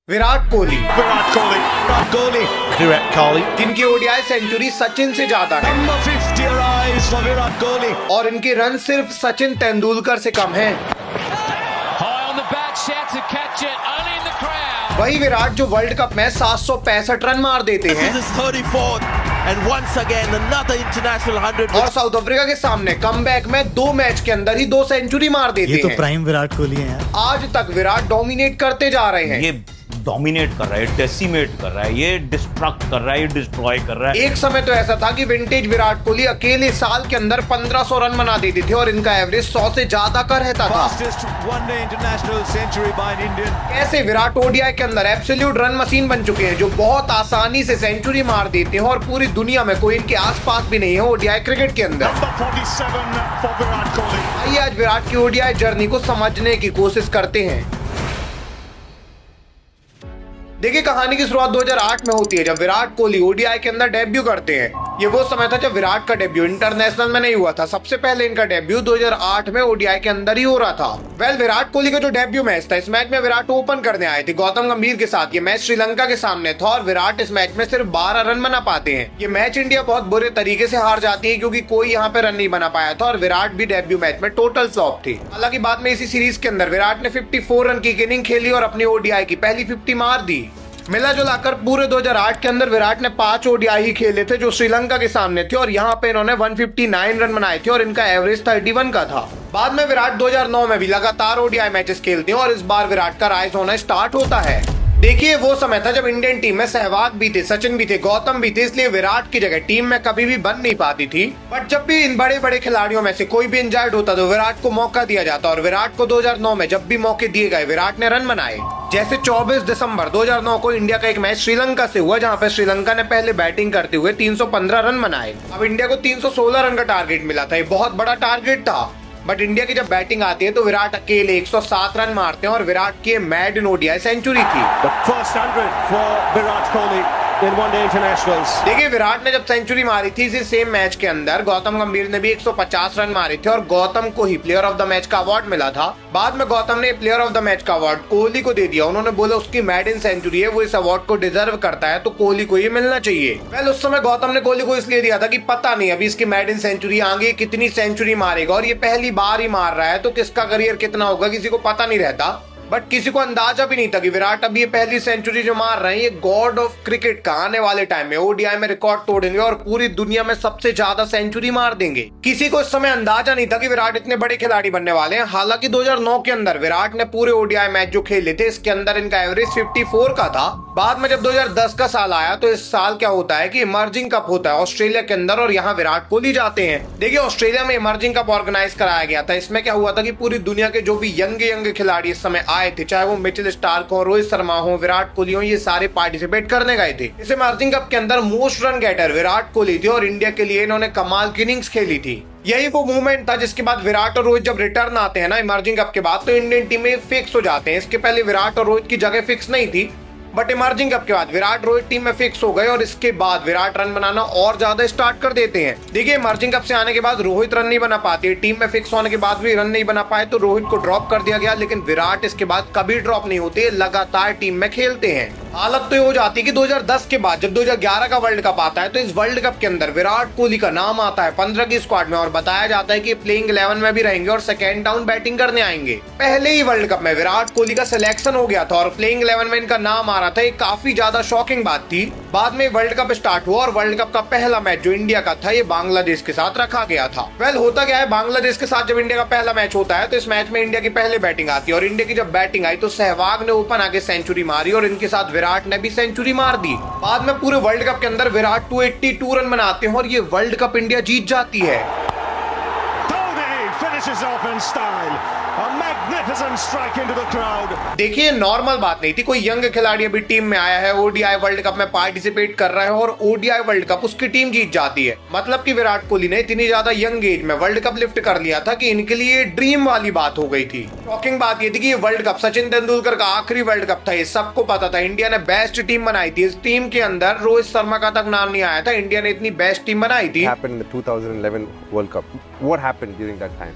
Virat Kohli Virat Kohli. जिनकी ODI century Sachin से ज्यादा है Number 50 arrives for Virat Kohli. और इनके रन सिर्फ सचिन तेंदुलकर से कम हैं। High on the bat, shouts to catch it, only in the crowd. वही विराट जो वर्ल्ड कप में 765 रन मार देते This हैं is his 34th, and once again another international 100. और साउथ अफ्रीका के सामने कमबैक में 2 मैच के अंदर ही 2 सेंचुरी मार देते ये तो हैं। प्राइम विराट कोहली है यार। आज तक विराट डोमिनेट करते जा रहे हैं। ये डोमिनेट कर रहा है, डेसिमेट कर रहा है, ये डिस्ट्रक्ट कर रहा है, ये डिस्ट्रॉय कर रहा है। एक समय तो ऐसा था कि विंटेज विराट कोहली अकेले साल के अंदर 1500 रन बना देते थे और इनका एवरेज 100 से ज्यादा का रहता था। Fastest one-day international century by an Indian. ऐसे विराट ओडीआई के अंदर एब्सोल्यूट रन मशीन बन चुके हैं जो बहुत आसानी से सेंचुरी मार देते हैं और पूरी दुनिया में कोई इनके आसपास भी नहीं है ओडीआई क्रिकेट के अंदर। Number 47 for Virat Kohli. आइए आज विराट की ओडीआई जर्नी को समझने की कोशिश करते हैं। देखिए कहानी की शुरुआत 2008 में होती है जब विराट कोहली ओडीआई के अंदर डेब्यू करते हैं। ये वो समय था जब विराट का डेब्यू इंटरनेशनल में नहीं हुआ था। सबसे पहले इनका डेब्यू 2008 में ओडीआई के अंदर ही हो रहा था। विराट कोहली का जो डेब्यू मैच था, इस मैच में विराट ओपन करने आए थे गौतम गंभीर के साथ। ये मैच श्रीलंका के सामने था और विराट इस मैच में सिर्फ 12 रन बना पाते हैं। ये मैच इंडिया बहुत बुरे तरीके से हार जाती है क्योंकि कोई यहाँ पे रन नहीं बना पाया था और विराट भी डेब्यू मैच में टोटल फ्लॉप थी। हालांकि बाद में इसी सीरीज के अंदर विराट ने 54 रन की इनिंग खेली और अपनी ओडीआई की पहली 50 मार दी। मिला जुलाकर पूरे 2008 के अंदर विराट ने 5 ओडीआई ही खेले थे जो श्रीलंका के सामने थे और यहाँ पे इन्होंने 159 रन बनाए थे और इनका एवरेज 31 का था। बाद में विराट 2009 में भी लगातार ओडीआई मैचेस खेलते हैं और इस बार विराट का राइज होना स्टार्ट होता है। देखिए वो समय था जब इंडियन टीम में सहवाग भी थे, सचिन भी थे, गौतम भी थे, इसलिए विराट की जगह टीम में कभी भी बन नहीं पाती थी। बट जब भी इन बड़े बड़े खिलाड़ियों में से कोई भी इंजर्ड होता तो विराट को मौका दिया जाता और विराट को 2009 में जब भी मौके दिए गए विराट ने रन बनाए। जैसे 24 दिसंबर 2009 को इंडिया का एक मैच श्रीलंका से हुआ जहां पर श्रीलंका ने पहले बैटिंग करते हुए 315 रन बनाए। अब इंडिया को 316 रन का टारगेट मिला था, ये बहुत बड़ा टारगेट था। बट इंडिया की जब बैटिंग आती है तो विराट अकेले 107 रन मारते हैं और विराट की मैड इन ओडीआई सेंचुरी थी। The first 100 for Virat Kohli in one-day internationals. देखिए विराट ने जब सेंचुरी मारी थी इसी सेम मैच के अंदर गौतम गंभीर ने भी 150 रन मारे थे और गौतम को ही प्लेयर ऑफ द मैच का अवार्ड मिला था। बाद में गौतम ने प्लेयर ऑफ द मैच का अवार्ड कोहली को दे दिया। उन्होंने बोला उसकी मैड इन सेंचुरी है, वो इस अवार्ड को डिजर्व करता है तो कोहली को ये मिलना चाहिए। उस समय गौतम ने कोहली को इसलिए दिया था कि पता नहीं अभी इसकी मैड इन सेंचुरी आगे कितनी सेंचुरी मारेगा और ये पहली बार ही मार रहा है तो किसका करियर कितना होगा किसी को पता नहीं रहता। बट किसी को अंदाजा भी नहीं था कि विराट अभी ये पहली सेंचुरी जो मार रहे हैं ये गॉड ऑफ क्रिकेट का आने वाले टाइम में ओडीआई में रिकॉर्ड तोड़ेंगे और पूरी दुनिया में सबसे ज्यादा सेंचुरी मार देंगे। किसी को इस समय अंदाजा नहीं था कि विराट इतने बड़े खिलाड़ी बनने वाले हैं। हालांकि 2009 के अंदर विराट ने पूरे ओडीआई मैच जो खेले थे इसके अंदर इनका एवरेज 54 का था। बाद में जब 2010 का साल आया तो इस साल क्या होता है कि इमर्जिंग कप होता है ऑस्ट्रेलिया के अंदर और यहाँ विराट कोहली जाते हैं। देखिए ऑस्ट्रेलिया में इमर्जिंग कप ऑर्गेनाइज कराया गया था। इसमें क्या हुआ था कि पूरी दुनिया के जो भी यंग खिलाड़ी इस समय आए थे, चाहे वो मिचेल स्टार्क हो, रोहित शर्मा हो, विराट कोहली हो, ये सारे पार्टिसिपेट करने गए थे। इस इमर्जिंग कप के अंदर most run getter Virat Kohli थे और इंडिया के लिए इन्होंने कमाल की इनिंग्स खेली थी। यही वो मूवमेंट था जिसके बाद विराट और रोहित जब रिटर्न आते हैं ना इमर्जिंग कप के बाद तो इंडियन टीम में फिक्स हो जाते हैं। इसके पहले विराट और रोहित की जगह फिक्स नहीं थी बट इमर्जिंग कप के बाद विराट रोहित टीम में फिक्स हो गए और इसके बाद विराट रन बनाना और ज्यादा स्टार्ट कर देते हैं। देखिए इमर्जिंग कप से आने के बाद रोहित रन नहीं बना पाती, टीम में फिक्स होने के बाद भी रन नहीं बना पाए तो रोहित को ड्रॉप कर दिया गया। लेकिन विराट इसके बाद कभी ड्रॉप नहीं होते, लगातार टीम में खेलते हैं। हालत तो ये हो जाती है कि 2010 के बाद जब 2011 का वर्ल्ड कप आता है तो इस वर्ल्ड कप के अंदर विराट कोहली का नाम आता है 15 की स्क्वाड में और बताया जाता है कि प्लेइंग 11 में भी रहेंगे और सेकेंड डाउन बैटिंग करने आएंगे। पहले ही वर्ल्ड कप में विराट कोहली का सिलेक्शन हो गया था और प्लेइंग 11 में इनका नाम आ रहा था। ये काफी ज्यादा शॉकिंग बात थी। बाद में वर्ल्ड कप स्टार्ट हुआ और वर्ल्ड कप का पहला मैच जो इंडिया का था ये बांग्लादेश के साथ रखा गया था। होता क्या है बांग्लादेश के साथ जब इंडिया का पहला मैच होता है तो इस मैच में इंडिया की पहले बैटिंग आती है और इंडिया की जब बैटिंग आई तो सहवाग ने ओपन आके सेंचुरी मारी और इनके साथ विराट ने भी सेंचुरी मार दी। बाद में पूरे वर्ल्ड कप के अंदर विराट 282 रन बनाते हैं और ये वर्ल्ड कप इंडिया जीत जाती है। Dhoni finishes off in style. A magnificent strike into the crowd. देखिए नॉर्मल बात नहीं थी, कोई यंग खिलाड़ी अभी टीम में आया है, ओडीआई वर्ल्ड कप में पार्टिसिपेट कर रहा है और ओडीआई वर्ल्ड कप उसकी टीम जीत जाती है। मतलब कि विराट कोहली ने इतनी ज्यादा यंग एज में वर्ल्ड कप लिफ्ट कर लिया था कि इनके लिए ड्रीम वाली बात हो गई थी। शॉकिंग बात ये थी कि ये वर्ल्ड कप सचिन तेंदुलकर का आखिरी वर्ल्ड कप था, ये सबको पता था। इंडिया ने बेस्ट टीम बनाई थी, इस टीम के अंदर रोहित शर्मा का तक नाम नहीं आया था। इंडिया ने इतनी बेस्ट टीम बनाई थी। happened in the 2011 World Cup. What happened during that time?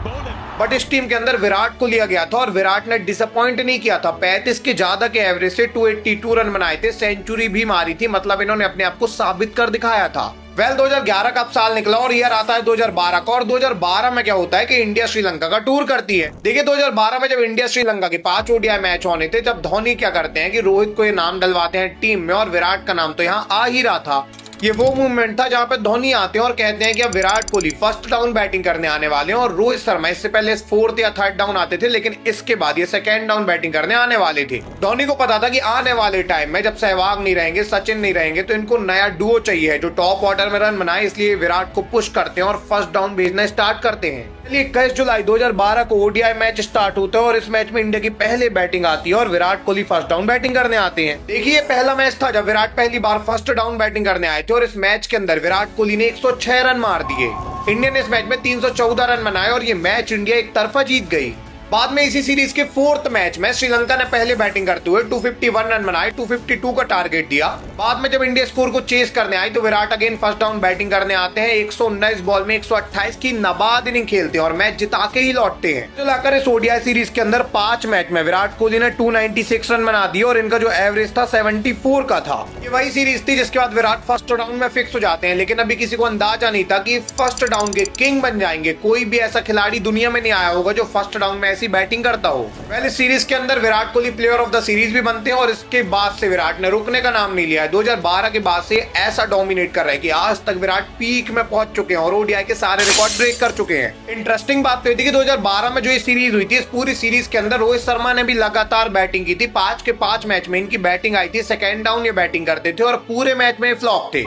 Bowling but इस टीम के अंदर विराट को लिया गया था और विराट ने डिसअपॉइंट नहीं किया था। 35 के ज्यादा के एवरेज से 282 रन बनाए थे, सेंचुरी भी मारी थी, मतलब इन्होंने अपने आप को साबित कर दिखाया था। 2011 का अब साल निकला और ईयर आता है 2012 का। और 2012 में क्या होता है कि इंडिया श्रीलंका का टूर करती है। देखिए 2012 में जब इंडिया श्रीलंका के 5 ओडीआई मैच होने थे, जब धोनी क्या करते हैं कि रोहित को ये नाम डलवाते हैं टीम में, और विराट का नाम तो यहाँ आ ही रहा था। ये वो मूवमेंट था जहां पे धोनी आते हैं और कहते हैं कि अब Virat Kohli first down batting करने आने वाले हैं, और रोहित शर्मा इससे पहले फोर्थ या थर्ड डाउन आते थे, लेकिन इसके बाद ये सेकंड डाउन बैटिंग करने आने वाले थे। धोनी को पता था कि आने वाले टाइम में जब सहवाग नहीं रहेंगे, सचिन नहीं रहेंगे, तो इनको नया डुओ चाहिए जो टॉप ऑर्डर में रन बनाए, इसलिए विराट को पुश करते हैं और फर्स्ट डाउन भेजना स्टार्ट करते हैं। 21 जुलाई 2012 को ओडीआई मैच स्टार्ट होता है और इस मैच में इंडिया की पहले बैटिंग आती है और Virat Kohli first down batting करने आते हैं। देखिए पहला मैच था जब विराट पहली बार फर्स्ट डाउन बैटिंग करने आए थे और इस मैच के अंदर विराट कोहली ने 106 रन मार दिए। इंडिया ने इस मैच में 314 रन बनाए और ये मैच इंडिया एक तरफा जीत गई। बाद में इसी सीरीज के 4th मैच में श्रीलंका ने पहले बैटिंग करते हुए 251 रन बनाए, 252 का टारगेट दिया। बाद में जब इंडिया स्कोर को चेस करने आई तो Virat again first down batting करने आते हैं। 119 बॉल में 128 की नाबाद इनिंग खेलते हैं और मैच जिता के ही लौटते हैं। तो लाकर इस ओडीआई सीरीज के अंदर 5 मैच में विराट कोहली ने 296 रन बना दिए और इनका जो एवरेज था 74 का था। ये वही सीरीज थी जिसके बाद विराट फर्स्ट डाउन में फिक्स हो जाते हैं, लेकिन अभी किसी को अंदाजा नहीं था कि फर्स्ट डाउन के किंग बन जाएंगे। कोई भी ऐसा खिलाड़ी दुनिया में नहीं आया होगा जो फर्स्ट डाउन में ऐसी बैटिंग करता हो। पहले सीरीज के अंदर Virat Kohli player of the series भी बनते हैं और इसके बाद से विराट ने रुकने का नाम नहीं लिया है। 2012 के बाद से ऐसा डोमिनेट कर रहे हैं कि आज तक विराट पीक में पहुंच चुके हैं और ओडीआई के सारे रिकॉर्ड ब्रेक कर चुके हैं। इंटरेस्टिंग बात तो ये थी कि 2012 में जो ये सीरीज हुई थी, इस पूरी सीरीज के अंदर रोहित शर्मा ने भी लगातार बैटिंग की थी। 5 के 5 मैच में इनकी बैटिंग आई थी, सेकेंड डाउन ये बैटिंग करते थे और पूरे मैच में फ्लॉप थे।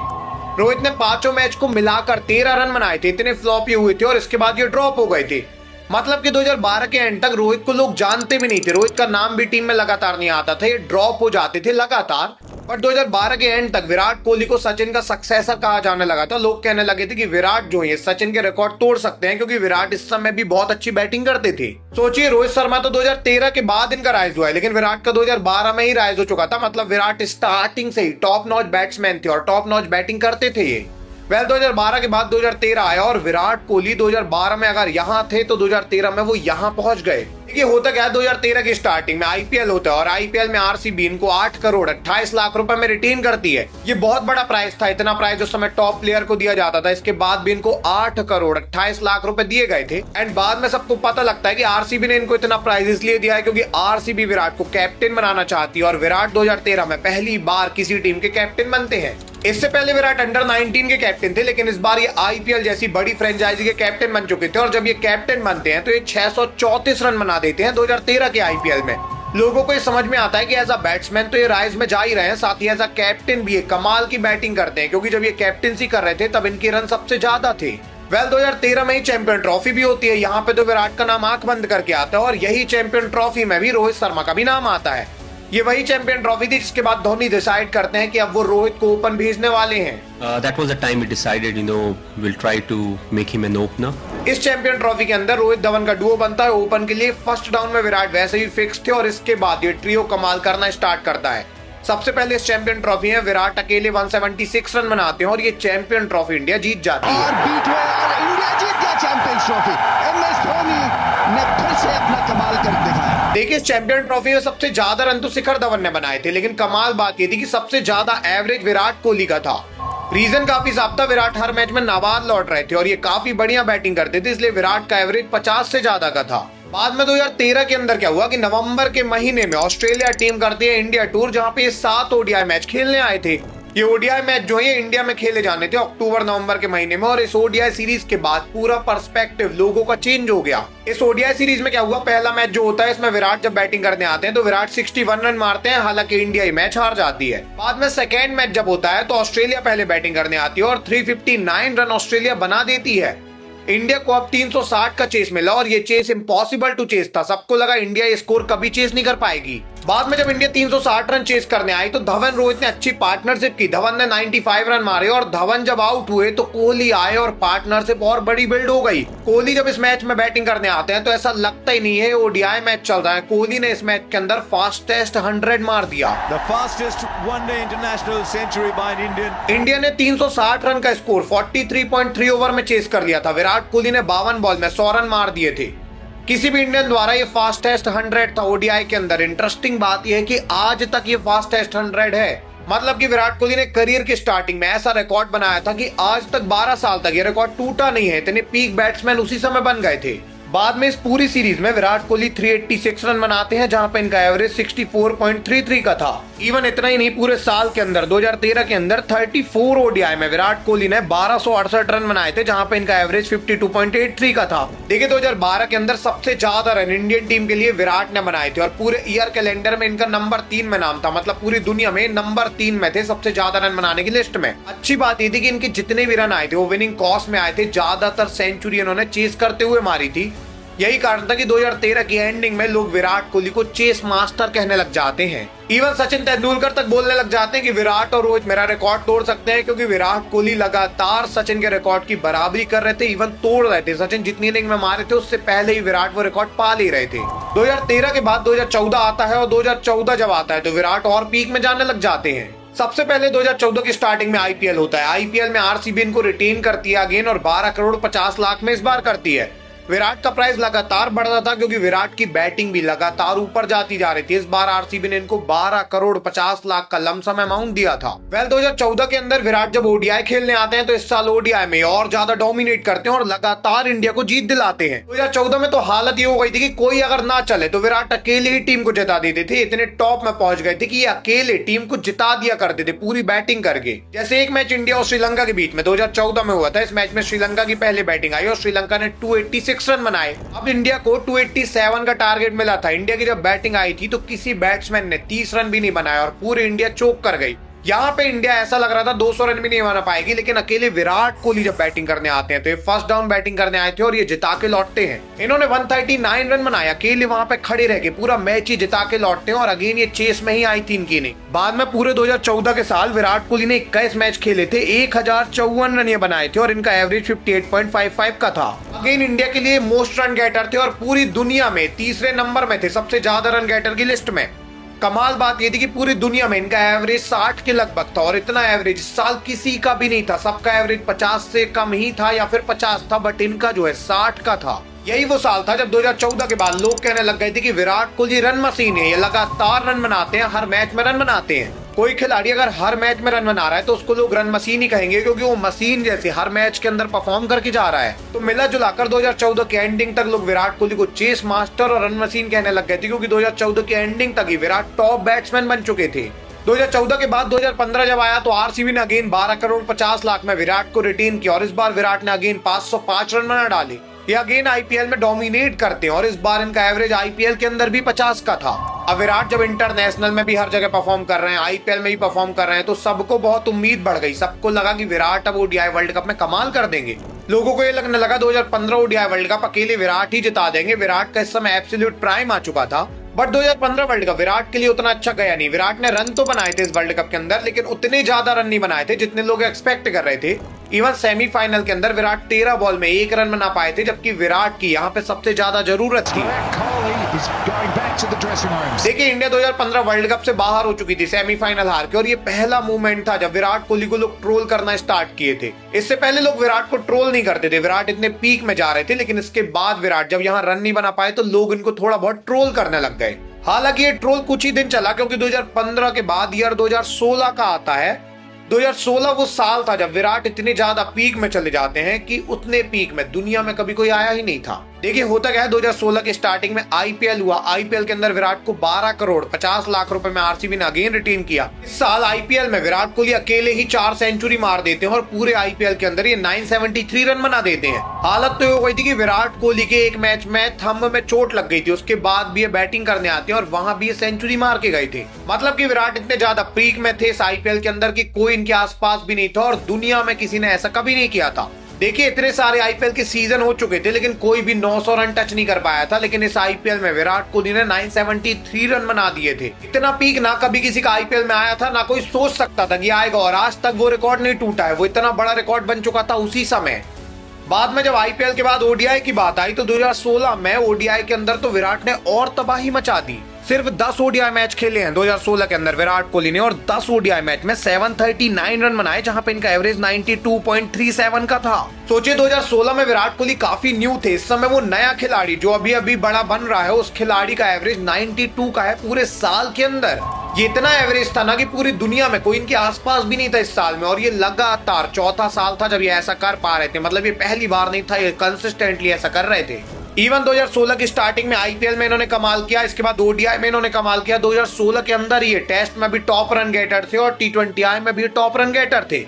रोहित ने 5 मैच को मिलाकर 13 रन बनाए थे, इतने फ्लॉप ये हुए थे और इसके बाद ये ड्रॉप हो गए थे। मतलब कि 2012 के एंड तक रोहित को लोग जानते भी नहीं थे, रोहित का नाम भी टीम में लगातार नहीं आता था, ये ड्रॉप हो जाते थे लगातार। बट 2012 के एंड तक विराट कोहली को सचिन का सक्सेसर कहा जाने लगा था। लोग कहने लगे थे कि विराट जो है सचिन के रिकॉर्ड तोड़ सकते हैं, क्योंकि विराट इस समय भी बहुत अच्छी बैटिंग करते थे। सोचिए रोहित शर्मा तो 2013 के बाद इनका राइज हुआ है, लेकिन विराट का 2012 में ही राइज हो चुका था। मतलब विराट स्टार्टिंग से ही टॉप नॉच बैट्समैन थे और टॉप नॉच बैटिंग करते थे ये। 2012 के बाद 2013 आया और विराट कोहली 2012 में अगर यहाँ थे तो 2013 में वो यहाँ पहुंच गए। देखिए होता क्या है, 2013 की स्टार्टिंग में आईपीएल होता है और आईपीएल में आरसीबी इनको 8 करोड़ 28 लाख रुपए में रिटेन करती है। ये बहुत बड़ा प्राइस था, इतना प्राइस उस समय टॉप प्लेयर को दिया जाता था। इसके बाद भी इनको 8 करोड़ 28 लाख रुपए दिए गए थे। एंड बाद में सबको पता लगता है कि आरसीबी ने इनको इतना प्राइस इसलिए दिया है क्योंकि आरसीबी विराट को कैप्टन बनाना चाहती है और विराट 2013 में पहली बार किसी टीम के कैप्टन बनते हैं। इससे पहले विराट अंडर 19 के कैप्टन थे, लेकिन इस बार ये आईपीएल जैसी बड़ी फ्रेंचाइजी के कैप्टन बन चुके थे और जब ये कैप्टन बनते हैं तो ये 634 रन बना देते हैं 2013 के आईपीएल में। लोगों को ये समझ में आता है कि एज अ बैट्समैन तो ये राइज में जा ही रहे हैं, साथ ही एज अ कैप्टन भी ये कमाल की बैटिंग करते हैं, क्योंकि जब ये कैप्टनसी कर रहे थे तब इनके रन सबसे ज्यादा थे। 2013 में ही चैंपियन ट्रॉफी भी होती है, यहाँ पे तो विराट का नाम आंख बंद करके आता है और यही चैंपियन ट्रॉफी में भी रोहित शर्मा का भी नाम आता है। ये वही चैंपियन ट्रॉफी थी जिसके बाद धोनी डिसाइड करते हैं कि अब वो रोहित को ओपन भेजने वाले हैं। That was the time we decided, we'll try to make him an opener. इस चैंपियन ट्रॉफी के अंदर रोहित धवन का डुओ बनता है ओपन के लिए। फर्स्ट डाउन में विराट वैसे ही फिक्स थे और इसके बाद ये ट्रियो कमाल करना स्टार्ट करता है। सबसे पहले इस चैंपियन ट्रॉफी में विराट अकेले 176 रन बनाते हैं और ये चैंपियन ट्रॉफी इंडिया जीत जाती है। और बीट हुए और इंडिया जीत गया चैंपियंस ट्रॉफी। एमएस धोनी ने फिर से अपना कमाल कर दिखाया। देखिए इस चैंपियन ट्रॉफी में सबसे ज्यादा रन तो शिखर धवन ने बनाए थे, लेकिन कमाल बात ये थी कि सबसे ज्यादा एवरेज विराट कोहली का था। रीजन काफी साफ था, विराट हर मैच में नाबाद लौट रहे थे और ये काफी बढ़िया बैटिंग करते थे, इसलिए विराट का एवरेज 50 से ज्यादा का था। बाद में 2013 के अंदर क्या हुआ कि नवंबर के महीने में ऑस्ट्रेलिया टीम करती है इंडिया टूर, जहां पे 7 ओडीआई मैच खेलने आए थे। ये ओडीआई मैच जो है इंडिया में खेले जाने थे अक्टूबर नवंबर के महीने में और इस ओडीआई सीरीज के बाद पूरा पर्सपेक्टिव लोगों का चेंज हो गया। इस ओडीआई सीरीज में क्या हुआ, पहला मैच जो होता है इसमें विराट जब बैटिंग करने आते हैं तो विराट 61 रन मारते हैं, हालांकि इंडिया ये मैच हार जाती है। बाद में सेकेंड मैच जब होता है तो ऑस्ट्रेलिया पहले बैटिंग करने आती है और 359 रन ऑस्ट्रेलिया बना देती है। इंडिया को अब 360 का चेस मिला और ये चेस इम्पॉसिबल टू चेस था। सबको लगा इंडिया ये स्कोर कभी चेस नहीं कर पाएगी। बाद में जब इंडिया 360 रन चेस करने आई तो धवन रोहित ने अच्छी पार्टनरशिप की। धवन ने 95 रन मारे और धवन जब आउट हुए तो कोहली आए और पार्टनरशिप और बड़ी बिल्ड हो गई। कोहली जब इस मैच में बैटिंग करने आते हैं तो ऐसा लगता ही नहीं है ओडीआई मैच चल रहा है। कोहली ने इस मैच के अंदर फास्टेस्ट 100 मार दिया। The fastest one-day international century by an Indian. India ने 360 रन का स्कोर 43.3 ओवर में चेस कर लिया था। विराट कोहली ने 52 बॉल में 100 रन मार दिए थे। किसी भी इंडियन द्वारा ये फास्टेस्ट 100 था ओडीआई के अंदर। इंटरेस्टिंग बात यह है कि आज तक ये फास्टेस्ट 100 है। मतलब कि विराट कोहली ने करियर की स्टार्टिंग में ऐसा रिकॉर्ड बनाया था कि आज तक 12 साल तक ये रिकॉर्ड टूटा नहीं है। इतने पीक बैट्समैन उसी समय बन गए थे। बाद में इस पूरी सीरीज में विराट कोहली 386 रन बनाते हैं, जहां पे इनका एवरेज 64.33 का था। इवन इतना ही नहीं, पूरे साल के अंदर 2013 के अंदर 34 ओडीआई में विराट कोहली ने 1268 रन बनाए थे, जहां पे इनका एवरेज 52.83 का था। देखिए 2012 के अंदर सबसे ज्यादा रन इंडियन टीम के लिए विराट ने बनाए थे और पूरे ईयर कैलेंडर में इनका नंबर 3 में नाम था। मतलब पूरी दुनिया में नंबर 3 में थे सबसे ज्यादा रन बनाने की लिस्ट में। अच्छी बात ये थी कि इनके जितने भी रन आए थे वो विनिंग कॉस्ट में आए थे। ज्यादातर सेंचुरी इन्होंने चेस करते हुए मारी थी। यही कारण था कि 2013 की एंडिंग में लोग विराट कोहली को चेस मास्टर कहने लग जाते हैं। इवन सचिन तेंदुलकर तक बोलने लग जाते हैं कि विराट और रोहित मेरा रिकॉर्ड तोड़ सकते हैं, क्योंकि विराट कोहली लगातार सचिन के रिकॉर्ड की बराबरी कर रहे थे, इवन तोड़ रहे थे। सचिन जितनी इनिंग में मारे थे उससे पहले ही विराट वो रिकॉर्ड पा ले रहे थे। 2013 के बाद 2014 आता है और 2014 जब आता है तो विराट और पीक में जाने लग जाते हैं। सबसे पहले 2014 की स्टार्टिंग में आईपीएल होता है। आईपीएल में आरसीबी इनको रिटेन करती है अगेन और 12 करोड़ 50 लाख में इस बार करती है। विराट का प्राइस लगातार बढ़ रहा था क्योंकि विराट की बैटिंग भी लगातार ऊपर जाती जा रही थी। इस बार आरसीबी ने इनको 12 करोड़ 50 लाख का लमसम अमाउंट दिया था। 2014 के अंदर विराट जब ओडीआई खेलने आते हैं तो इस साल ओडीआई में और ज्यादा डोमिनेट करते हैं और लगातार इंडिया को जीत दिलाते हैं। 2014 में तो हालत ये हो गई थी कि कोई अगर ना चले तो विराट अकेले ही टीम को जिता देते थे। इतने टॉप में पहुंच गए थे कि ये अकेले टीम को जिता दिया करते थे पूरी बैटिंग करके। जैसे एक मैच इंडिया और श्रीलंका के बीच में 2014 में हुआ था। इस मैच में श्रीलंका की पहले बैटिंग आई और श्रीलंका ने 286 रन बनाए। अब इंडिया को 287 का टारगेट मिला था। इंडिया की जब बैटिंग आई थी तो किसी बैट्समैन ने 30 रन भी नहीं बनाया और पूरी इंडिया चोक कर गई। यहाँ पे इंडिया ऐसा लग रहा था 200 रन भी नहीं बना पाएगी, लेकिन अकेले विराट कोहली जब बैटिंग करने आते हैं तो ये फर्स्ट डाउन बैटिंग करने आए थे और ये जिता के लौटते हैं। इन्होंने 139 रन बनाया, अकेले वहां पे खड़े रह के पूरा मैच ही जिता के लौटते हैं और अगेन ये चेस में ही आई थी इनकी नहीं। बाद में पूरे 2014 के साल विराट कोहली ने 21 मैच खेले थे, 1054 रन ये बनाए थे और इनका एवरेज 58.55 का था। अगेन इंडिया के लिए मोस्ट रन गेटर थे और पूरी दुनिया में तीसरे नंबर में थे सबसे ज्यादा रन गेटर की लिस्ट में। कमाल बात ये थी कि पूरी दुनिया में इनका एवरेज 60 के लगभग था और इतना एवरेज इस साल किसी का भी नहीं था। सबका एवरेज 50 से कम ही था या फिर 50 था, बट इनका जो है 60 का था। यही वो साल था जब 2014 के बाद लोग कहने लग गए थे कि विराट कोहली रन मशीन है, ये लगातार रन बनाते हैं, हर मैच में रन बनाते हैं। कोई खिलाड़ी अगर हर मैच में रन बना रहा है तो उसको लोग रन मशीन ही कहेंगे, क्योंकि वो मशीन जैसे हर मैच के अंदर परफॉर्म करके जा रहा है। तो मिला जुलाकर 2014 के एंडिंग तक लोग विराट कोहली को चेस मास्टर और रन मशीन कहने लग गए थे, क्योंकि 2014 के एंडिंग तक ही विराट टॉप बैट्समैन बन चुके थे। 2014 के बाद 2015 जब आया तो आरसीबी ने अगेन 12 करोड़ 50 लाख में विराट को रिटेन किया और इस बार विराट ने अगेन 505 रन बना डाले। ये अगेन आईपीएल में डोमिनेट करते हैं और इस बार इनका एवरेज आईपीएल के अंदर भी 50 का था। अब विराट जब इंटरनेशनल में भी हर जगह परफॉर्म कर रहे हैं, आईपीएल में भी परफॉर्म कर रहे हैं, तो सबको बहुत उम्मीद बढ़ गई। सबको लगा कि विराट अब ओडीआई वर्ल्ड कप में कमाल कर देंगे। लोगों को ये लगने लगा 2015 ओडीआई वर्ल्ड कप अकेले विराट ही जिता देंगे। विराट का इस समय एब्सोल्यूट प्राइम आ चुका था, बट 2015 वर्ल्ड कप विराट के लिए उतना अच्छा गया नहीं। विराट ने रन तो बनाए थे इस वर्ल्ड कप के अंदर, लेकिन उतने ज्यादा रन नहीं बनाए थे जितने लोग एक्सपेक्ट कर रहे थे। इवन सेमीफाइनल के अंदर विराट 13 बॉल में 1 रन बना पाए थे, जबकि विराट की यहाँ पे सबसे ज्यादा जरूरत थी। देखिए इंडिया 2015 वर्ल्ड कप से बाहर हो चुकी थी सेमीफाइनल हार के, और ये पहला मूवमेंट था जब विराट कोहली को लोग ट्रोल करना स्टार्ट किए थे। इससे पहले लोग विराट को ट्रोल नहीं करते थे, विराट इतने पीक में जा रहे थे, लेकिन इसके बाद विराट जब यहाँ रन नहीं बना पाए तो लोग इनको थोड़ा बहुत ट्रोल करने लग गए। हालांकि ये ट्रोल कुछ ही दिन चला, क्योंकि 2015 के बाद ईयर 2016 का आता है। 2016 वो साल था जब विराट इतने ज्यादा पीक में चले जाते हैं कि उतने पीक में दुनिया में कभी कोई आया ही नहीं था। देखिए होता क्या है, 2016 के स्टार्टिंग में आईपीएल हुआ। आईपीएल के अंदर विराट को 12 करोड़ 50 लाख रुपए में आरसीबी ने अगेन रिटेन किया। इस साल आईपीएल में विराट कोहली अकेले ही 4 सेंचुरी मार देते हैं और पूरे आईपीएल के अंदर ये 973 रन बना देते हैं। हालत तो हो गई थी कि विराट कोहली के एक मैच में थंब में चोट लग गई थी, उसके बाद भी ये बैटिंग करने आते हैं और वहां भी ये सेंचुरी मार के गए थे। मतलब कि विराट इतने ज्यादा पीक में थे इस आईपीएल के अंदर कि कोई इनके आसपास भी नहीं था और दुनिया में किसी ने ऐसा कभी नहीं किया था। देखिए इतने सारे आईपीएल के सीजन हो चुके थे, लेकिन कोई भी 900 रन टच नहीं कर पाया था। लेकिन इस आईपीएल में विराट कोहली ने 973 रन बना दिए थे। इतना पीक ना कभी किसी का आईपीएल में आया था, ना कोई सोच सकता था कि आएगा, और आज तक वो रिकॉर्ड नहीं टूटा है। वो इतना बड़ा रिकॉर्ड बन चुका था उसी समय। बाद में जब आईपीएल के बाद ओडीआई की बात आई तो 2016 में ओडीआई के अंदर तो विराट ने और तबाही मचा दी। सिर्फ 10 ओडीआई मैच खेले हैं 2016 के अंदर विराट कोहली ने और 10 ओडीआई मैच में 739 रन बनाए, जहां पे इनका एवरेज 92.37 का था। सोचिए 2016 में विराट कोहली काफी न्यू थे, इस समय वो नया खिलाड़ी जो अभी अभी बड़ा बन रहा है, उस खिलाड़ी का एवरेज 92 का है पूरे साल के अंदर। ये इतना एवरेज था ना कि पूरी दुनिया में कोई इनके आसपास भी नहीं था इस साल में, और ये लगातार चौथा साल था जब ये ऐसा कर पा रहे थे। मतलब ये पहली बार नहीं था, ये कंसिस्टेंटली ऐसा कर रहे थे। इवन 2016 की स्टार्टिंग में आईपीएल में इन्होंने कमाल किया, इसके बाद ओडीआई में इन्होंने कमाल किया। 2016 के अंदर ये टेस्ट में भी टॉप रन गेटर थे और T20I में भी टॉप रन गेटर थे।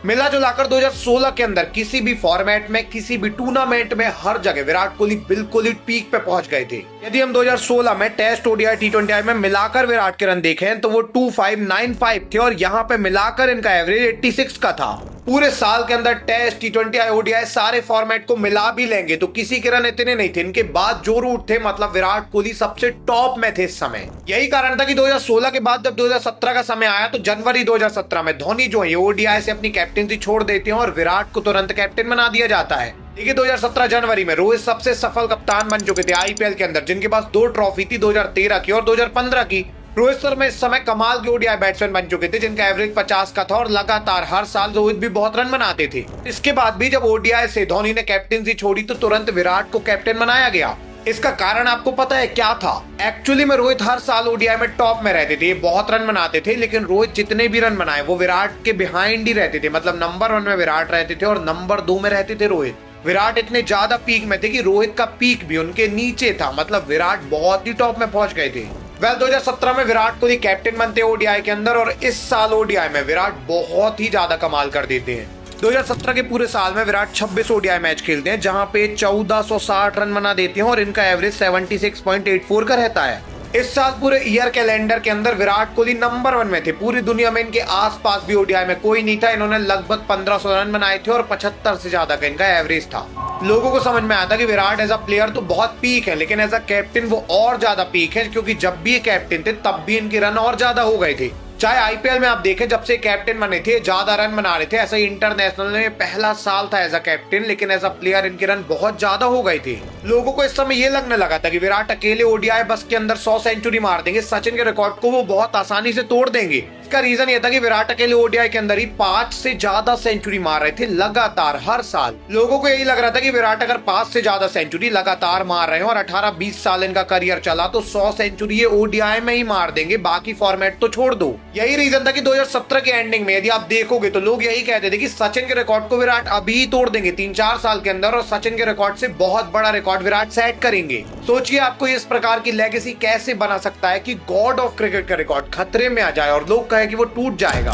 मिला जुलाकर 2016 के अंदर किसी भी फॉर्मेट में, किसी भी टूर्नामेंट में, हर जगह विराट कोहली बिल्कुल ही पीक पे पहुंच गए थे। यदि हम 2016 में टेस्ट, ओडीआई, T20I में मिलाकर विराट के रन देखें तो वो 2595 थे और यहाँ पे मिलाकर इनका एवरेज 86 का था। पूरे साल के अंदर टेस्ट, T20I, ओडीआई सारे फॉर्मेट को मिला भी लेंगे तो किसी के रन इतने नहीं थे। इनके बाद जो रूट थे, मतलब विराट कोहली सबसे टॉप में थे इस समय। यही कारण था कि 2016 के बाद जब 2017 का समय आया तो जनवरी 2017 में धोनी जो है ओडीआई से अपनी कैप्टनसी छोड़ देते हैं और विराट को तुरंत कैप्टन बना दिया जाता है। देखिए 2017 जनवरी में रोहित सबसे सफल कप्तान बन चुके थे आईपीएल के अंदर, जिनके पास 2 ट्रॉफी थी, 2013 की और 2015 की। रोहित शर्मा इस समय कमाल के ओडीआई बैट्समैन बन चुके थे, जिनका एवरेज 50 का था और लगातार हर साल रोहित भी बहुत रन बनाते थे। इसके बाद भी जब ओडीआई से धोनी ने कैप्टनसी छोड़ी तो तुरंत विराट को कैप्टन बनाया गया। इसका कारण आपको पता है क्या था? एक्चुअली में रोहित हर साल ओडीआई में टॉप में रहते थे, बहुत रन बनाते थे, लेकिन रोहित जितने भी रन बनाए वो विराट के बिहाइंड ही रहते थे। मतलब नंबर 1 में विराट रहते थे और नंबर 2 में रहते थे रोहित। विराट इतने ज्यादा पीक में थे कि रोहित का पीक भी उनके नीचे था। मतलब विराट बहुत ही टॉप में पहुंच गए थे। 2017 में विराट कोहली कैप्टन बनते ओडीआई के अंदर और इस साल ओडीआई में विराट बहुत ही ज्यादा कमाल कर देते हैं। 2017 के पूरे साल में विराट 26 ओडीआई मैच खेलते हैं, जहां पे 1460 रन बना देते हैं और इनका एवरेज 76.84 का रहता है। इस साल पूरे ईयर कैलेंडर के अंदर विराट कोहली नंबर 1 में थे। पूरी दुनिया में इनके आसपास भी ओडीआई में कोई नहीं था। इन्होंने लगभग 1500 रन बनाए थे और 75 से ज्यादा का इनका एवरेज था। लोगों को समझ में आया था कि विराट एज अ प्लेयर तो बहुत पीक है, लेकिन एज अ कैप्टन वो और ज्यादा पीक है, क्योंकि जब भी ये कैप्टन थे तब भी इनके रन और ज्यादा हो गए थे। चाहे आईपीएल में आप देखें, जब से कैप्टन बने थे ज्यादा रन बना रहे थे। ऐसा ही इंटरनेशनल में पहला साल था एज अ कैप्टन, लेकिन एज अ प्लेयर इनके रन बहुत ज्यादा हो गए थे। लोगों को इस समय ये लगने लगा था कि विराट अकेले ओडीआई बस के अंदर 100 सेंचुरी मार देंगे, सचिन के रिकॉर्ड को वो बहुत आसानी से तोड़ देंगे। इसका रीजन ये था कि विराट अकेले ओडीआई के अंदर ही 5 से ज्यादा सेंचुरी मार रहे थे लगातार हर साल। लोगों को यही लग रहा था कि विराट अगर 5 से ज्यादा सेंचुरी लगातार मार रहे हैं और 18-20 साल इनका करियर चला तो 100 सेंचुरी ये ओडीआई में ही मार देंगे, बाकी फॉर्मेट तो छोड़ दो। यही रीजन था कि 2017 के एंडिंग में यदि आप देखोगे तो लोग यही कहते थे कि सचिन के रिकॉर्ड को विराट अभी ही तोड़ देंगे 3-4 साल के अंदर, और सचिन के रिकॉर्ड से बहुत बड़ा रिकॉर्ड विराट सेट करेंगे। सोचिए आपको इस प्रकार की लेगेसी कैसे बना सकता है कि गॉड ऑफ क्रिकेट का रिकॉर्ड खतरे में आ जाए और लोग कहे कि वो टूट जाएगा।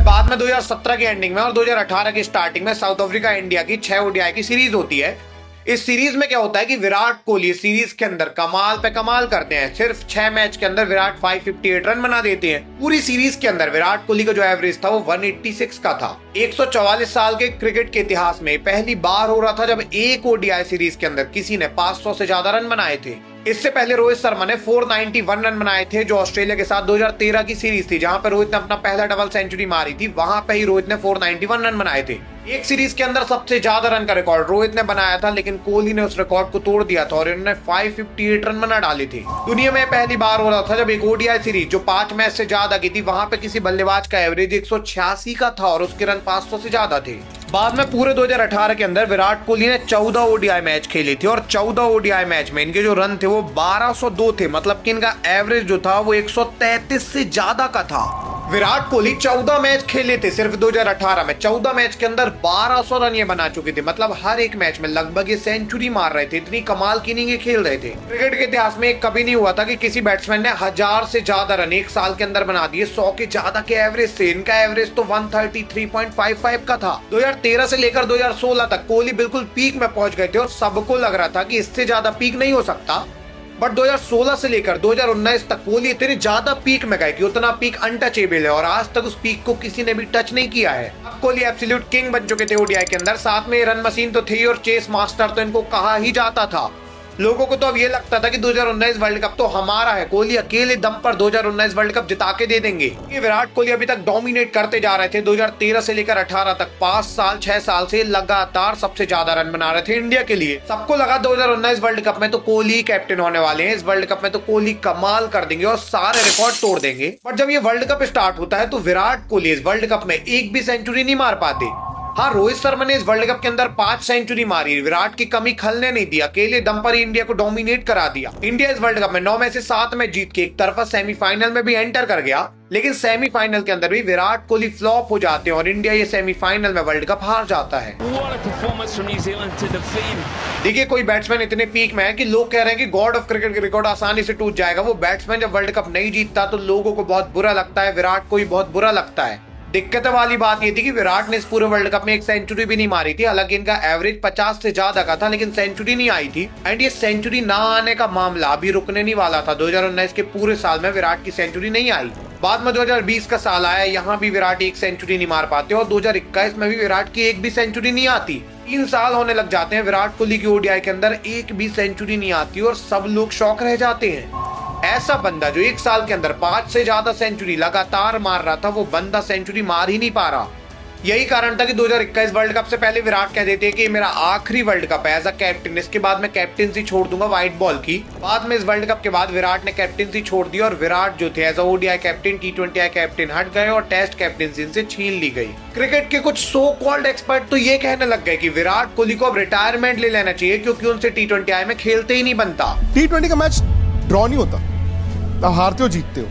बाद में 2017 के एंडिंग में और 2018 की स्टार्टिंग में साउथ अफ्रीका इंडिया की 6 ओडीआई की सीरीज होती है। इस सीरीज में क्या होता है कि विराट कोहली सीरीज के अंदर कमाल पे कमाल करते हैं। सिर्फ 6 मैच के अंदर विराट 558 रन बना देते हैं। पूरी सीरीज के अंदर विराट कोहली का जो एवरेज था वो 186 का था। 144 साल के क्रिकेट के इतिहास में पहली बार हो रहा था जब एक ओडीआई सीरीज के अंदर किसी ने 500 से ज्यादा रन बनाए थे। इससे पहले रोहित शर्मा ने 491 रन बनाए थे, जो ऑस्ट्रेलिया के साथ 2013 की सीरीज थी, जहां पर रोहित ने अपना पहला डबल सेंचुरी मारी थी। वहां पे ही रोहित ने 491 रन बनाए थे। एक सीरीज के अंदर सबसे ज्यादा रन का रिकॉर्ड रोहित ने बनाया था, लेकिन कोहली ने उस रिकॉर्ड को तोड़ दिया था और इन्होंने 558 रन बना डाले थे। दुनिया में पहली बार हो रहा था जब एक ओडीआई सीरीज जो 5 मैच से ज्यादा की थी, वहां पे किसी बल्लेबाज का एवरेज 186 का था और उसके रन 500 से ज्यादा थे। बाद में पूरे 2018 के अंदर विराट कोहली ने 14 ओडीआई मैच खेले थे और 14 ओडीआई मैच में इनके जो रन थे वो 1202 थे। मतलब कि इनका एवरेज जो था वो 133 से ज्यादा का था। विराट कोहली 14 मैच खेले थे सिर्फ 2018 में। 14 मैच के अंदर 1200 रन ये बना चुके थे। मतलब हर एक मैच में लगभग ये सेंचुरी मार रहे थे। इतनी कमाल की इनिंग खेल रहे थे। क्रिकेट के इतिहास में कभी नहीं हुआ था कि किसी बैट्समैन ने 1000 से ज्यादा रन एक साल के अंदर बना दिए 100 के ज्यादा के एवरेज से। इनका एवरेज तो 133.55 का था। 2013 से लेकर 2016 तक कोहली बिल्कुल पीक में पहुंच गए थे और सबको लग रहा था कि इससे ज्यादा पीक नहीं हो सकता। बट 2016 से लेकर 2019 तक कोहली इतने ज्यादा पीक में गए कि उतना पीक अनटचेबल है और आज तक उस पीक को किसी ने भी टच नहीं किया है। अब कोहली एब्सोल्यूट किंग बन चुके थे ओडीआई के अंदर। साथ में रन मशीन तो थी और चेस मास्टर तो इनको कहा ही जाता था। लोगों को तो अब ये लगता था कि 2019 वर्ल्ड कप तो हमारा है, कोहली अकेले दम पर 2019 वर्ल्ड कप जिता के दे देंगे। ये विराट कोहली अभी तक डोमिनेट करते जा रहे थे। 2013 से लेकर 18 तक 5 साल 6 साल से लगातार सबसे ज्यादा रन बना रहे थे इंडिया के लिए। सबको लगा 2019 वर्ल्ड कप में तो कोहली कैप्टन होने वाले हैं, इस वर्ल्ड कप में तो कोहली कमाल कर देंगे और सारे रिकॉर्ड तोड़ देंगे। बट जब ये वर्ल्ड कप स्टार्ट होता है तो विराट कोहली इस वर्ल्ड कप में एक भी सेंचुरी नहीं मार पाते। हाँ, रोहित शर्मा ने इस वर्ल्ड कप के अंदर 5 सेंचुरी मारी, विराट की कमी खलने नहीं दिया, अकेले दम पर ही इंडिया को डोमिनेट करा दिया। इंडिया इस वर्ल्ड कप में 9 में से 7 मैच जीत के एक तरफा सेमीफाइनल में भी एंटर कर गया, लेकिन सेमीफाइनल के अंदर भी विराट कोहली फ्लॉप हो जाते हैं और इंडिया ये सेमीफाइनल में वर्ल्ड कप हार जाता है। देखिए, कोई बैट्समैन इतने पीक में है कि लोग कह रहे हैं कि गॉड ऑफ क्रिकेट का रिकॉर्ड आसानी से टूट जाएगा। वो बैट्समैन जब वर्ल्ड कप नहीं जीतता तो लोगों को बहुत बुरा लगता है, विराट को भी बहुत बुरा लगता है। दिक्कत वाली बात ये थी कि विराट ने इस पूरे वर्ल्ड कप में एक सेंचुरी भी नहीं मारी थी। हालांकि इनका एवरेज 50 से ज्यादा का था, लेकिन सेंचुरी नहीं आई थी। एंड ये सेंचुरी ना आने का मामला अभी रुकने नहीं वाला था। 2019 के पूरे साल में विराट की सेंचुरी नहीं आई। बाद में 2020 का साल आया, यहाँ भी विराट एक सेंचुरी नहीं मार पाते और 2021 में भी विराट की एक भी सेंचुरी नहीं आती। 3 साल होने लग जाते हैं विराट कोहली की ओडीआई के अंदर एक भी सेंचुरी नहीं आती और सब लोग शौक रह जाते हैं। ऐसा बंदा जो 1 साल के अंदर 5 से ज्यादा सेंचुरी लगातार मार रहा था, वो बंदा सेंचुरी मार ही नहीं पा रहा। यही कारण था कि 2021 वर्ल्ड कप से पहले विराट कह देते कि मेरा आखिरी वर्ल्ड कप है एज अ कैप्टन, इसके बाद मैं कैप्टनसी छोड़ दूंगा व्हाइट बॉल की। बाद में इस वर्ल्ड कप के बाद विराट ने कैप्टनसी छोड़ दी और विराट जो थे as a ODI captain, T20 captain हट गए और टेस्ट कैप्टनसी इनसे छीन ली गई। क्रिकेट के कुछ सो कॉल्ड एक्सपर्ट तो ये कहने लग गए कि विराट कोहली को अब रिटायरमेंट ले लेना चाहिए क्योंकि उनसे T20 में खेलते ही नहीं बनता। T20 का मैच ड्रॉ नहीं होता, आप हारते हो जीतते हो।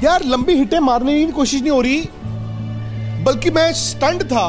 यार लंबी हिटें मारने की कोशिश नहीं हो रही, बल्कि मैं स्टंट था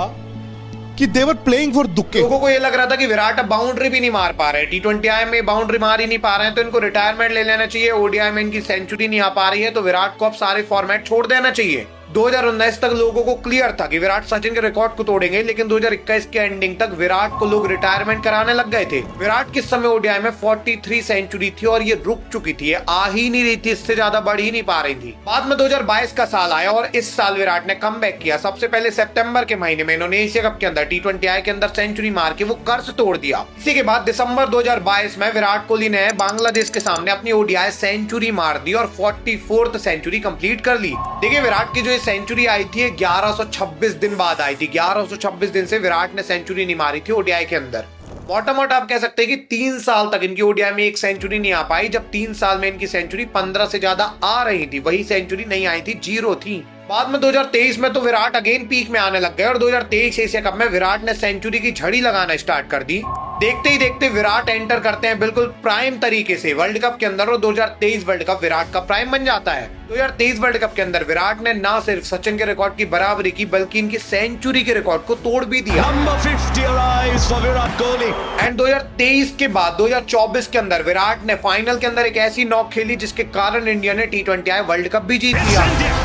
कि दे वर प्लेइंग फॉर दुक्के। लोगों को ये लग रहा था कि विराट अब बाउंड्री भी नहीं मार पा रहे, T20 में बाउंड्री मार ही नहीं पा रहे हैं, तो इनको रिटायरमेंट ले लेना चाहिए। ओडीआई में इनकी सेंचुरी नहीं आ पा रही है तो विराट को अब सारे फॉर्मेट छोड़ देना चाहिए। 2019 तक लोगों को क्लियर था कि विराट सचिन के रिकॉर्ड को तोड़ेंगे, लेकिन 2021 के एंडिंग तक विराट को लोग रिटायरमेंट कराने लग गए थे। विराट किस समय ओडीआई में 43 सेंचुरी थी और ये रुक चुकी थी, ये आ ही नहीं रही थी, इससे ज्यादा बढ़ ही नहीं पा रही थी। बाद में 2022 का साल आया और इस साल विराट ने कमबैक किया। सबसे पहले सितंबर के महीने में इन्होंने एशिया कप के अंदर T20 के अंदर सेंचुरी मार के वो कर्ज तोड़ दिया। इसी के बाद दिसंबर 2022 में विराट कोहली ने बांग्लादेश के सामने अपनी ओडीआई सेंचुरी मार दी और 44th सेंचुरी कंप्लीट कर ली। देखिए, विराट की जो सेंचुरी आई थी 1126 दिन बाद आई थी। 1126 दिन से विराट ने सेंचुरी नहीं मारी थी ओडीआई के अंदर। मोटा मोटा आप कह सकते हैं कि 3 साल तक इनकी ओडीआई में एक सेंचुरी नहीं आ पाई, जब 3 साल में इनकी सेंचुरी 15 से ज्यादा आ रही थी, वही सेंचुरी नहीं आई थी, 0 थी। बाद में 2023 में तो विराट अगेन पीक में आने लग गए और 2023 एशिया कप में विराट ने सेंचुरी की झड़ी लगाना स्टार्ट कर दी। देखते ही देखते विराट एंटर करते हैं बिल्कुल प्राइम तरीके से वर्ल्ड कप के अंदर और 2023 वर्ल्ड कप विराट का प्राइम बन जाता है। 2023 वर्ल्ड कप के अंदर विराट ने ना सिर्फ सचिन के रिकॉर्ड की बराबरी की बल्कि इनकी सेंचुरी के रिकॉर्ड को तोड़ भी दिया। Number 50 arrives for Virat Kohli. And 2023 के बाद 2024 के अंदर विराट ने फाइनल के अंदर एक ऐसी नॉक खेली जिसके कारण इंडिया ने T20 वर्ल्ड कप भी जीत लिया। India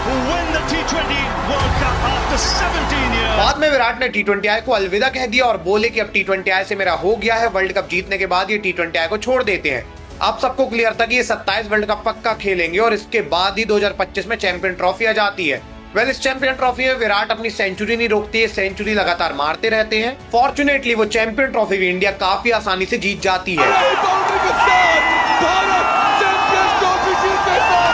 who win the T20 World Cup after 17 years. बाद में विराट ने T20 को अलविदा कह दिया और बोले कि अब T20 से मेरा हो गया है, वर्ल्ड कप जीतने के बाद ये T20 को छोड़ देते हैं। आप सबको क्लियर था कि ये 27 वर्ल्ड कप पक्का खेलेंगे और इसके बाद ही 2025 में चैंपियन ट्रॉफी आ जाती है। वेल, इस चैंपियन ट्रॉफी में विराट अपनी सेंचुरी नहीं रोकती है, सेंचुरी लगातार मारते रहते हैं। फॉर्चुनेटली वो चैंपियन ट्रॉफी भी इंडिया काफी आसानी से जीत जाती है।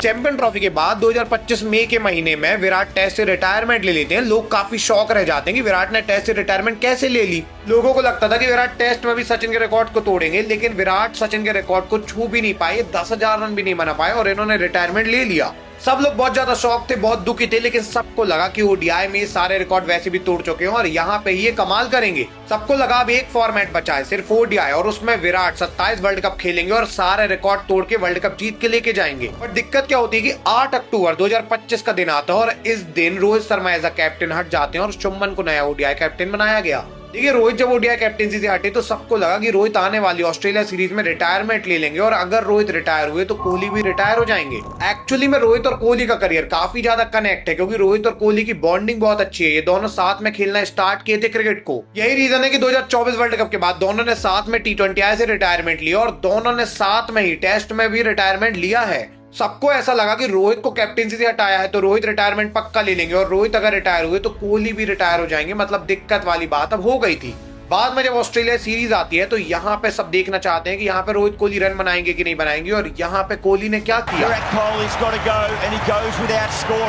चैंपियन ट्रॉफी के बाद 2025 मई के महीने में विराट टेस्ट से रिटायरमेंट ले लेते हैं। लोग काफी शौक रह जाते हैं कि विराट ने टेस्ट से रिटायरमेंट कैसे ले ली। लोगों को लगता था कि विराट टेस्ट में भी सचिन के रिकॉर्ड को तोड़ेंगे, लेकिन विराट सचिन के रिकॉर्ड को छू भी नहीं पाए, 10,000 रन भी नहीं बना पाए और इन्होंने रिटायरमेंट ले लिया। सब लोग बहुत ज्यादा शौक थे, बहुत दुखी थे, लेकिन सबको लगा कि ओडीआई में सारे रिकॉर्ड वैसे भी तोड़ चुके हैं और यहाँ पे ये कमाल करेंगे। सबको लगा अब एक फॉर्मेट बचा है, सिर्फ ओडीआई, और उसमें विराट 27 वर्ल्ड कप खेलेंगे और सारे रिकॉर्ड तोड़ के वर्ल्ड कप जीत के लेके जाएंगे। पर दिक्कत क्या होती है कि 8 अक्टूबर 2025 का दिन आता है और इस दिन Rohit Sharma as a captain हट जाते हैं और शुभमन को नया ओडीआई कैप्टन बनाया गया। देखिए, रोहित जब ओडीआई कैप्टनसी से हटे तो सबको लगा कि रोहित आने वाली ऑस्ट्रेलिया सीरीज में रिटायरमेंट ले लेंगे और अगर रोहित रिटायर हुए तो कोहली भी रिटायर हो जाएंगे। एक्चुअली में रोहित और कोहली का करियर काफी ज्यादा कनेक्ट है क्योंकि रोहित और कोहली की बॉन्डिंग बहुत अच्छी है। ये दोनों साथ में खेलना स्टार्ट किए थे क्रिकेट को। यही रीजन है कि 2024 वर्ल्ड कप के बाद दोनों ने साथ में T20 से रिटायरमेंट लिया और दोनों ने साथ में ही टेस्ट में भी रिटायरमेंट लिया है। सबको ऐसा लगा कि रोहित को कैप्टनसी से हटाया है तो रोहित रिटायरमेंट पक्का ले लेंगे और रोहित अगर रिटायर हुए तो कोहली भी रिटायर हो जाएंगे, मतलब दिक्कत वाली बात अब हो गई थी। बाद में जब ऑस्ट्रेलिया सीरीज आती है तो यहाँ पे सब देखना चाहते हैं कि यहाँ पे रोहित कोहली रन बनाएंगे कि नहीं बनाएंगे, और यहाँ पे कोहली ने क्या किया।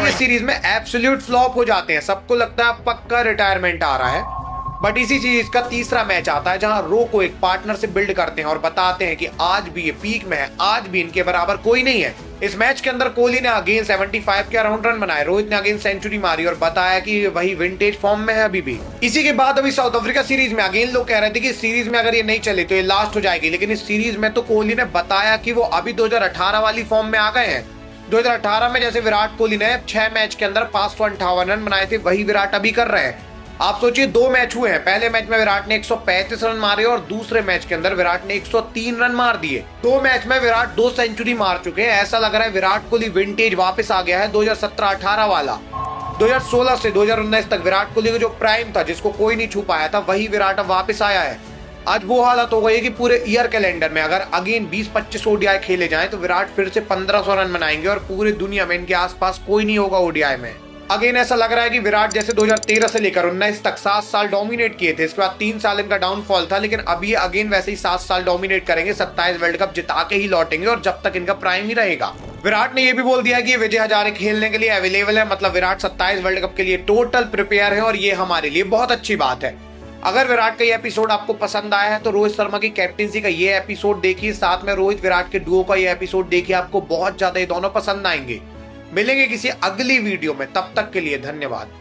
इस सीरीज में एब्सोल्यूट फ्लॉप हो जाते हैं, सबको लगता है पक्का रिटायरमेंट आ रहा है। बट इसी सीरीज का तीसरा मैच आता है जहां रो को एक पार्टनर से बिल्ड करते हैं और बताते हैं कि आज भी ये पीक में है, आज भी इनके बराबर कोई नहीं है। इस मैच के अंदर कोहली ने अगेन 75 के अराउंड रन बनाए, रोहित ने अगेन सेंचुरी मारी और बताया कि वही विंटेज फॉर्म में है अभी भी। इसी के बाद अभी साउथ अफ्रीका सीरीज में अगेन लोग कह रहे थे कि इस सीरीज में अगर ये नहीं चले तो ये लास्ट हो जाएगी, लेकिन इस सीरीज में तो कोहली ने बताया कि वो अभी 2018 वाली फॉर्म में आ गए हैं। 2018 में जैसे विराट कोहली ने 6 मैच के अंदर 558 रन बनाए थे, वही विराट अभी कर रहे हैं। आप सोचिए 2 मैच हुए हैं, पहले मैच में विराट ने 135 रन मारे और दूसरे मैच के अंदर विराट ने 103 रन मार दिए। 2 मैच में विराट 2 सेंचुरी मार चुके हैं। ऐसा लग रहा है विराट कोहली विंटेज वापस आ गया है 2017-18 वाला। 2016 से 2019 तक विराट कोहली का जो प्राइम था, जिसको कोई नहीं छू पाया था, वही विराट अब वापस आया है। आज वो हालत हो गई है कि पूरे ईयर कैलेंडर में अगर अगेन 20-25 ओडीआई खेले जाएं तो विराट फिर से 1500 रन बनाएंगे और पूरी दुनिया में इनके आसपास कोई नहीं होगा ओडीआई में। अगेन ऐसा लग रहा है कि विराट जैसे 2013 से लेकर 19 तक 7 साल डोमिनेट किए थे, इसके बाद 3 साल इनका डाउनफॉल था, लेकिन अभी अगेन वैसे ही 7 साल डोमिनेट करेंगे, 27 वर्ल्ड कप जिता के ही लौटेंगे और जब तक इनका प्राइम ही रहेगा। विराट ने यह भी बोल दिया कि विजय हजारे खेलने के लिए अवेलेबल है, मतलब विराट 27 वर्ल्ड कप के लिए टोटल प्रिपेयर है और ये हमारे लिए बहुत अच्छी बात है। अगर विराट का ये एपिसोड आपको पसंद आया है तो रोहित शर्मा की कैप्टेंसी का ये एपिसोड देखिए, साथ में रोहित विराट के डुओ का ये एपिसोड देखिए, आपको बहुत ज्यादा ये दोनों पसंद आएंगे। मिलेंगे किसी अगली वीडियो में, तब तक के लिए धन्यवाद।